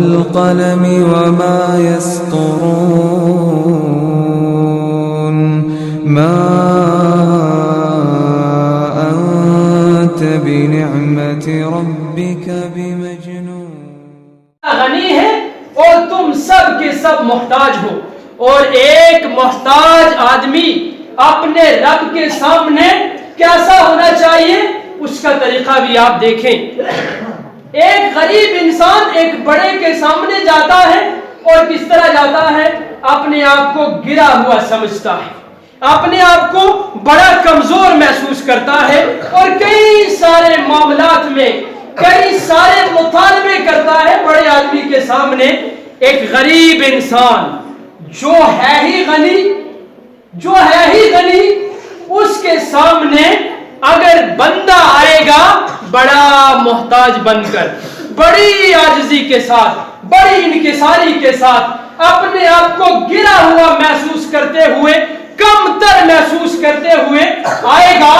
والقلم وما يسطرون ما أنت بنعمة ربك بمجنون. غنی ہے اور تم سب کے سب محتاج ہو، اور ایک محتاج آدمی اپنے رب کے سامنے کیسا ہونا چاہیے اس کا طریقہ بھی آپ دیکھیں. ایک غریب انسان ایک بڑے کے سامنے جاتا ہے اور کس طرح جاتا ہے؟ اپنے آپ کو گرا ہوا سمجھتا ہے، اپنے آپ کو بڑا کمزور محسوس کرتا ہے، اور کئی سارے معاملات میں کئی سارے مطالبے کرتا ہے بڑے آدمی کے سامنے. ایک غریب انسان جو ہے ہی غنی اس کے سامنے اگر بندہ آئے گا بڑا محتاج بن کر، بڑی عاجزی کے ساتھ، بڑی انکساری کے ساتھ، اپنے آپ کو گرا ہوا محسوس کرتے ہوئے، کم تر محسوس کرتے ہوئے آئے گا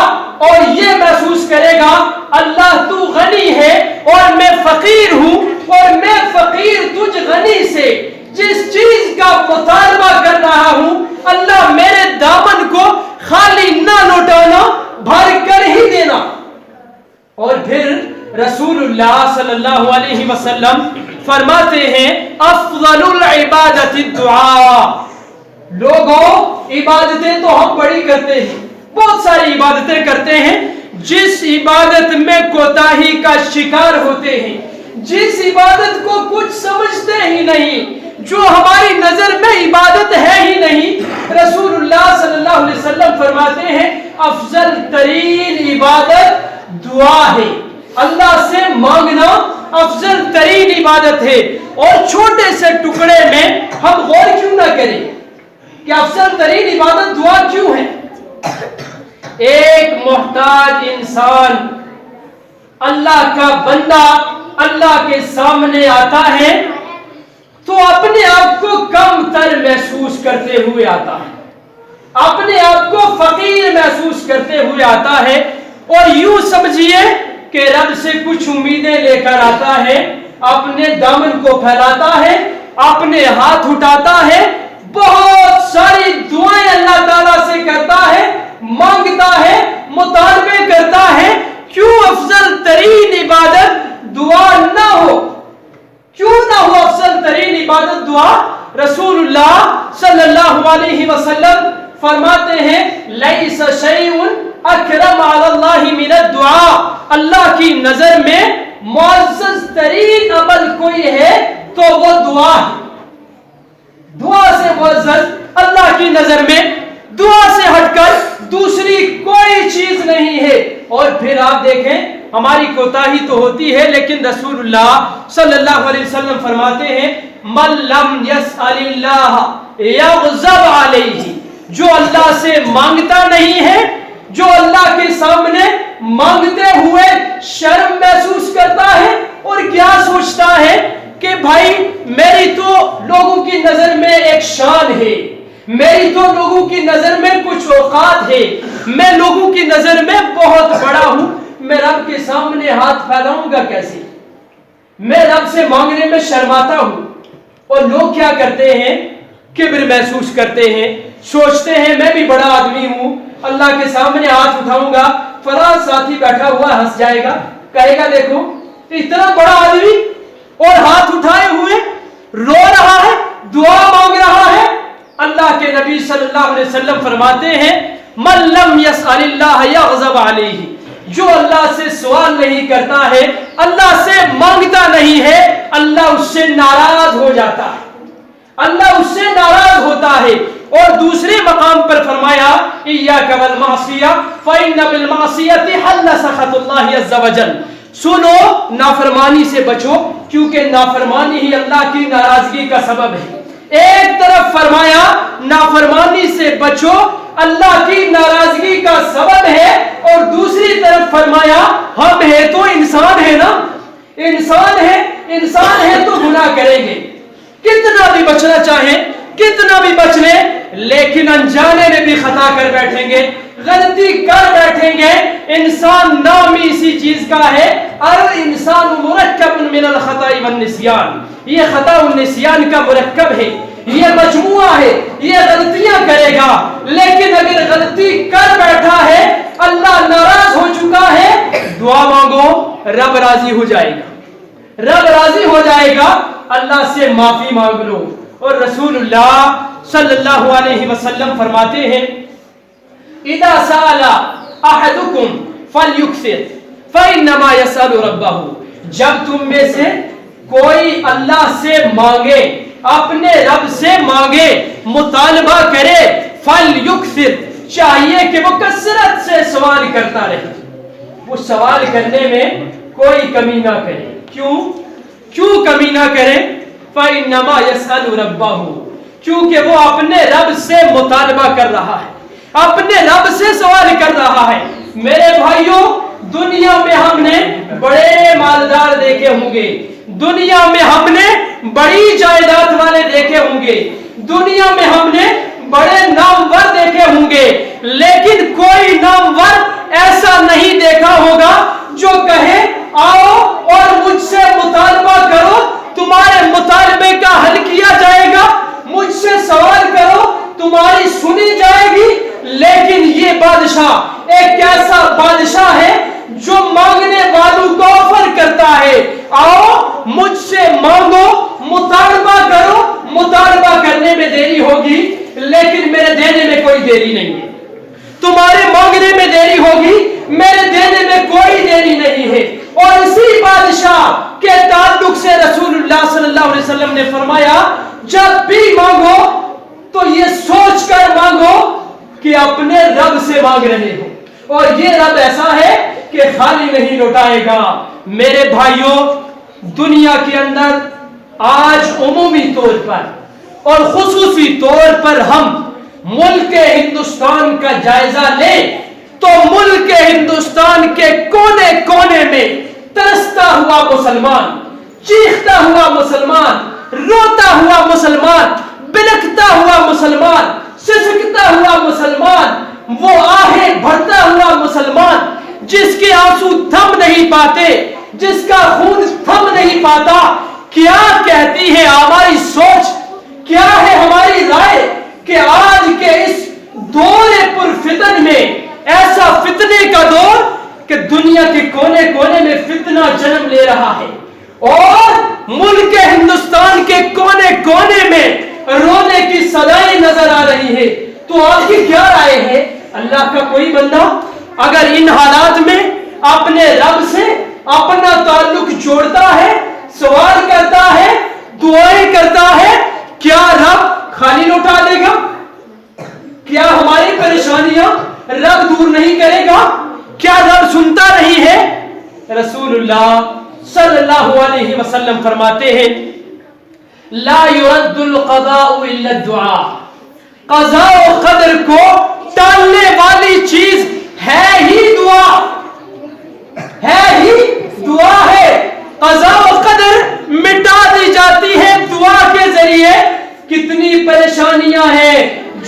اور یہ محسوس کرے گا اللہ تو غنی ہے اور میں فقیر ہوں، اور میں فقیر تجھ غنی سے جس چیز کا مطالبہ کر رہا ہوں اللہ میرے دامن کو خالی نہ لوٹانا، بھر کر ہی دینا. اور پھر رسول اللہ صلی اللہ علیہ وسلم فرماتے ہیں افضل العبادت الدعاء. لوگوں عبادتیں تو ہم بڑی کرتے ہیں، بہت ساری عبادتیں کرتے ہیں، جس عبادت میں کوتاہی کا شکار ہوتے ہیں، جس عبادت کو کچھ سمجھتے ہی نہیں، جو ہماری نظر میں عبادت ہے ہی نہیں، رسول اللہ صلی اللہ علیہ وسلم فرماتے ہیں افضل ترین عبادت دعا ہے. اللہ سے مانگنا افضل ترین عبادت ہے. اور چھوٹے سے ٹکڑے میں ہم غور کیوں نہ کریں کہ افضل ترین عبادت دعا کیوں ہے؟ ایک محتاج انسان اللہ کا بندہ اللہ کے سامنے آتا ہے تو اپنے آپ کو کم تر محسوس کرتے ہوئے آتا ہے، اپنے آپ کو فقیر محسوس کرتے ہوئے آتا ہے، اور یوں سمجھیے کہ رب سے کچھ امیدیں لے کر آتا ہے، اپنے دامن کو پھیلاتا ہے، اپنے ہاتھ اٹھاتا ہے، بہت ساری دعائیں اللہ تعالیٰ سے کرتا ہے، مانگتا ہے، مطالبے کرتا ہے. کیوں افضل ترین عبادت دعا نہ ہو؟ کیوں نہ ہو افضل ترین عبادت دعا؟ رسول اللہ صلی اللہ علیہ وسلم فرماتے ہیں لیس شیء اکرم علی اللہ من الدعاء. اللہ کی نظر میں معزز ترین عمل کوئی ہے تو وہ دعا ہے. دعا سے معزز اللہ کی نظر میں دعا سے ہٹ کر دوسری کوئی چیز نہیں ہے. اور پھر آپ دیکھیں ہماری کوتاہی تو ہوتی ہے، لیکن رسول اللہ صلی اللہ علیہ وسلم فرماتے ہیں من لم یسأل اللہ یغضب علیہ. جو اللہ سے مانگتا نہیں ہے، جو اللہ کے سامنے مانگتے ہوئے شرم محسوس کرتا ہے اور کیا سوچتا ہے کہ بھائی میری تو لوگوں کی نظر میں ایک شان ہے، میری تو لوگوں کی نظر میں کچھ اوقات ہے، میں لوگوں کی نظر میں بہت بڑا ہوں، میں رب کے سامنے ہاتھ پھیلاؤں گا کیسے؟ میں رب سے مانگنے میں شرماتا ہوں. اور لوگ کیا کرتے ہیں؟ کبر محسوس کرتے ہیں، سوچتے ہیں میں بھی بڑا آدمی ہوں، اللہ کے سامنے ہاتھ اٹھاؤں گا، فلاں ساتھی بیٹھا ہوا ہنس جائے گا، کہے گا دیکھو اتنا بڑا آدمی اور ہاتھ اٹھائے ہوئے رو رہا ہے، دعا مانگ رہا ہے. اللہ کے نبی صلی اللہ علیہ وسلم فرماتے ہیں من لم یسأل اللہ یغضب علیہ. جو اللہ سے سوال نہیں کرتا ہے، اللہ سے مانگتا نہیں ہے، اللہ اس سے ناراض ہو جاتا ہے، اللہ اس سے ناراض ہوتا ہے. اور دوسرے مقام پر فرمایا ایاک والمعصیہ فإن بالمعصیۃ حل سخط اللہ عز وجل. سنو نافرمانی سے بچو کیونکہ نافرمانی ہی اللہ کی ناراضگی کا سبب ہے. ایک طرف فرمایا نافرمانی سے بچو اللہ کی ناراضگی کا سبب ہے، اور دوسری طرف فرمایا ہم ہے تو انسان ہے نا، انسان ہے تو گناہ کریں گے، کتنا بھی بچنا چاہیں، کتنا بھی بچ لیں، لیکن انجانے میں بھی خطا کر بیٹھیں گے، غلطی کر بیٹھیں گے. انسان نام ہی اسی چیز کا ہے، الانسان مرکب من الخطا والنسیان. یہ خطا النسیان کا مرکب ہے، یہ مجموعہ ہے، یہ غلطیاں کرے گا، لیکن اگر غلطی کر بیٹھا ہے، اللہ ناراض ہو چکا ہے، دعا مانگو، رب راضی ہو جائے گا، رب راضی ہو جائے گا، اللہ سے معافی مانگ لو۔ اور رسول اللہ صلی اللہ علیہ وسلم فرماتے ہیں اذا سأل احدكم فليكثر فإنما يسأل ربه، جب تم میں سے کوئی اللہ سے مانگے، اپنے رب سے مانگے، مطالبہ کرے، فلیکثر، چاہیے کہ وہ کثرت سے سوال کرتا رہے، وہ سوال کرنے میں کوئی کمی نہ کرے۔ کیوں کمی نہ کرے؟ فإنما يسأل ربه، کیونکہ وہ اپنے رب سے مطالبہ کر رہا ہے، اپنے رب سے سوال کر رہا ہے۔ میرے بھائیوں، دنیا میں ہم نے بڑے مالدار دیکھے ہوں گے، دنیا میں ہم نے بڑی جائیداد والے دیکھے ہوں گے، دنیا میں ہم نے بڑے نامور دیکھے ہوں گے، لیکن کوئی نامور ایسا نہیں دیکھا ہوگا جو کہے آؤ اور مجھ سے مطالبہ کرو، تمہارے مطالبے کا حل کیا جائے گا، مجھ سے سوال کرو، تمہاری سنی جائے گی۔ لیکن یہ بادشاہ ایک ایسا بادشاہ ہے جو مانگنے والوں کو آفر کرتا ہے، آؤ مجھ سے مانگو، مطالبہ کرو، مطالبہ کرنے میں دیری ہوگی لیکن میرے دینے میں کوئی دیری نہیں ہے، تمہارے مانگنے میں دیری ہوگی، میرے دینے میں کوئی دیری نہیں ہے۔ اور اسی بادشاہ کے تعلق سے رسول اللہ صلی اللہ علیہ وسلم نے فرمایا جب بھی مانگو تو یہ سوچ کر مانگو کہ اپنے رب سے مانگ رہے ہو، اور یہ رب ایسا ہے کہ خالی نہیں لوٹائے گا۔ میرے بھائیوں، دنیا کے اندر آج عمومی طور پر اور خصوصی طور پر ہم ملک ہندوستان کا جائزہ لیں تو ملک ہندوستان کے کونے کونے میں ترستا ہوا مسلمان، چیختا ہوا مسلمان، روتا ہوا مسلمان، بلکتا ہوا مسلمان، سسکتا ہوا مسلمان، وہ آہیں بھرتا ہوا مسلمان جس کے آنسو تھم نہیں پاتے، جس کا خون تھم نہیں پاتا، کیا کہتی ہے ہماری سوچ، کیا ہے ہماری رائے کہ آج کے اس دور پر فتن میں، ایسا فتنے کا دور کہ دنیا کے کونے کونے میں فتنہ جنم لے رہا ہے اور ملک ہندوستان کے کونے کونے میں رونے کی صدائیں نظر آ رہی ہے، تو آپ کی کیا رائے ہے؟ اللہ کا کوئی بندہ اگر ان حالات میں اپنے رب سے اپنا تعلق جوڑتا ہے، سوال کرتا ہے، دعائیں کرتا ہے، کیا رب خالی لوٹا دے گا؟ کیا ہماری پریشانیاں رب دور نہیں کرے گا؟ کیا رب سنتا نہیں ہے؟ رسول اللہ صلی اللہ علیہ وسلم فرماتے ہیں لا يرد القضاء الا الدعاء، قضاء و قدر کو ٹالنے والی چیز ہے ہی دعا، ہے ہی دعا ہے۔ قضاء و قدر مٹا دی جاتی ہے دعا کے ذریعے۔ کتنی پریشانیاں ہیں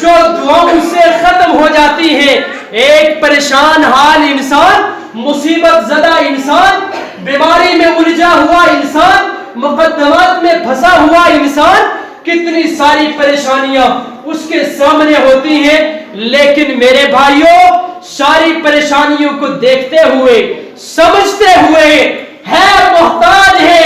جو دعاؤں سے ختم ہو جاتی ہیں۔ ایک پریشان حال انسان، مصیبت زدہ انسان، بیماری میں الجھا ہوا انسان، مقدمات میں پھنسا ہوا انسان، کتنی ساری پریشانیاں اس کے سامنے ہوتی ہیں، لیکن میرے بھائیوں، ساری پریشانیوں کو دیکھتے ہوئے، سمجھتے ہوئے، ہے محتاج ہے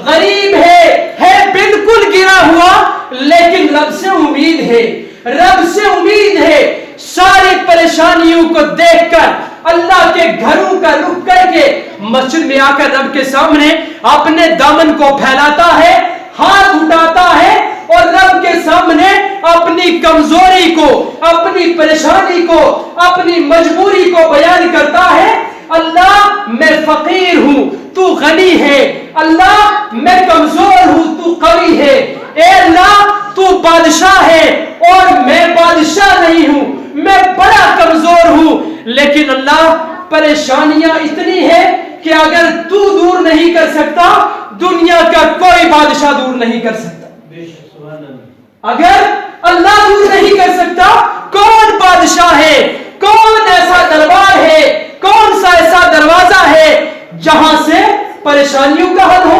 غریب ہے بالکل گرا ہوا، لیکن رب سے امید ہے، رب سے امید ہے، ساری پریشانیوں کو دیکھ کر اللہ کے گھروں کا رخ کر کے مسجد میں آ کر رب کے سامنے اپنے دامن کو پھیلاتا ہے، ہاتھ اٹھاتا ہے اور رب کے سامنے اپنی کمزوری کو، اپنی پریشانی کو، اپنی مجبوری کو بیان کرتا ہے۔ اللہ میں فقیر ہوں تو غنی ہے، اللہ میں کمزور ہوں تو قوی ہے، اے اللہ تو بادشاہ ہے اور میں بادشاہ نہیں ہوں، میں بڑا کمزور ہوں، لیکن اللہ پریشانیاں اتنی ہے کہ اگر تو دور نہیں کر سکتا، دنیا کا کوئی بادشاہ دور نہیں کر سکتا۔ اگر اللہ دور نہیں کر سکتا، کون بادشاہ ہے، کون ایسا دربار ہے، کون سا ایسا دروازہ ہے جہاں سے پریشانیوں کا حل ہو؟